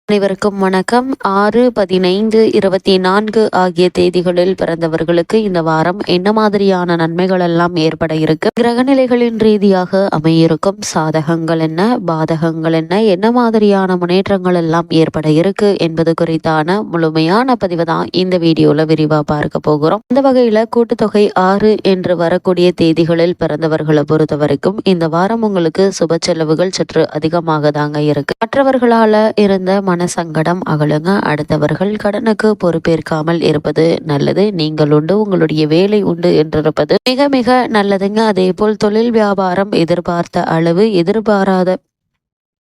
அனைவருக்கும் வணக்கம். 6, 15, 24 ஆகிய தேதிகளில் பிறந்தவர்களுக்கு இந்த வாரம் என்ன மாதிரியான நன்மைகள் எல்லாம் ஏற்பட இருக்கு, கிரகநிலைகளின் ரீதியாக அமையிருக்கும் சாதகங்கள் என்ன, பாதகங்கள் என்ன, என்ன மாதிரியான முன்னேற்றங்கள் எல்லாம் ஏற்பட இருக்கு என்பது குறித்தான முழுமையான பதிவு தான் இந்த வீடியோல விரிவா பார்க்க போகிறோம். இந்த வகையில கூட்டுத்தொகை 6 என்று வரக்கூடிய தேதிகளில் பிறந்தவர்களை பொறுத்த வரைக்கும் இந்த வாரம் உங்களுக்கு சுப செலவுகள் சற்று அதிகமாக தாங்க இருக்கு. மற்றவர்களால இருந்த சங்கடம் அகலுங்க. அடுத்தவர்கள் கடனுக்கு பொறுப்பேற்காமல் இருப்பது நல்லது. நீங்கள் உண்டு, உங்களுடைய வேலை உண்டு என்றிருப்பது மிக மிக நல்லதுங்க. அதே போல் தொழில் வியாபாரம் எதிர்பார்த்த அளவு, எதிர்பாராத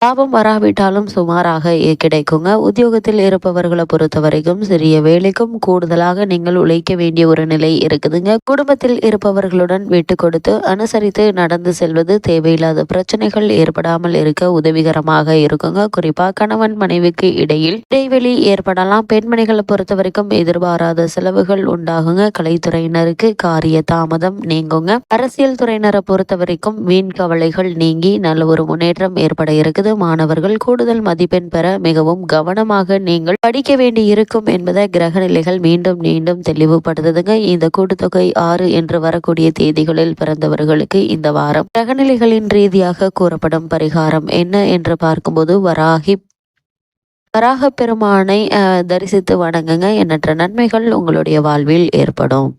லாபம் வராவிட்டாலும் சுமாராக கிடைக்குங்க. உத்தியோகத்தில் இருப்பவர்களை பொறுத்த வரைக்கும் சிறிய வேலைக்கும் கூடுதலாக நீங்கள் உழைக்க வேண்டிய ஒரு நிலை இருக்குதுங்க. குடும்பத்தில் இருப்பவர்களுடன் விட்டு கொடுத்து அனுசரித்து நடந்து செல்வது தேவையில்லாத பிரச்சனைகள் ஏற்படாமல் இருக்க உதவிகரமாக இருக்குங்க. குறிப்பா கணவன் மனைவிக்கு இடையில் இடைவெளி ஏற்படலாம். பெண்மணிகளை பொறுத்த வரைக்கும் எதிர்பாராத செலவுகள் உண்டாகுங்க. கலைத்துறையினருக்கு காரிய தாமதம் நீங்குங்க. அரசியல் துறையினரை பொறுத்த வரைக்கும் வீண் கவலைகள் நீங்கி நல்ல ஒரு முன்னேற்றம் ஏற்பட இருக்குது. மாணவர்கள் கூடுதல் மதிப்பெண் பெற மிகவும் கவனமாக நீங்கள் படிக்க வேண்டி இருக்கும் என்பதை கிரக நிலைகள் மீண்டும் மீண்டும் தெளிவுபடுத்துதுங்க. இந்த கூட்டுத்தொகை 6 என்று வரக்கூடிய தேதிகளில் பிறந்தவர்களுக்கு இந்த வாரம் கிரகநிலைகளின் ரீதியாக கூறப்படும் பரிகாரம் என்ன என்று பார்க்கும்போது வராக பெருமானை தரிசித்து வணங்குங்க. எண்ணற்ற நன்மைகள் உங்களுடைய வாழ்வில் ஏற்படும்.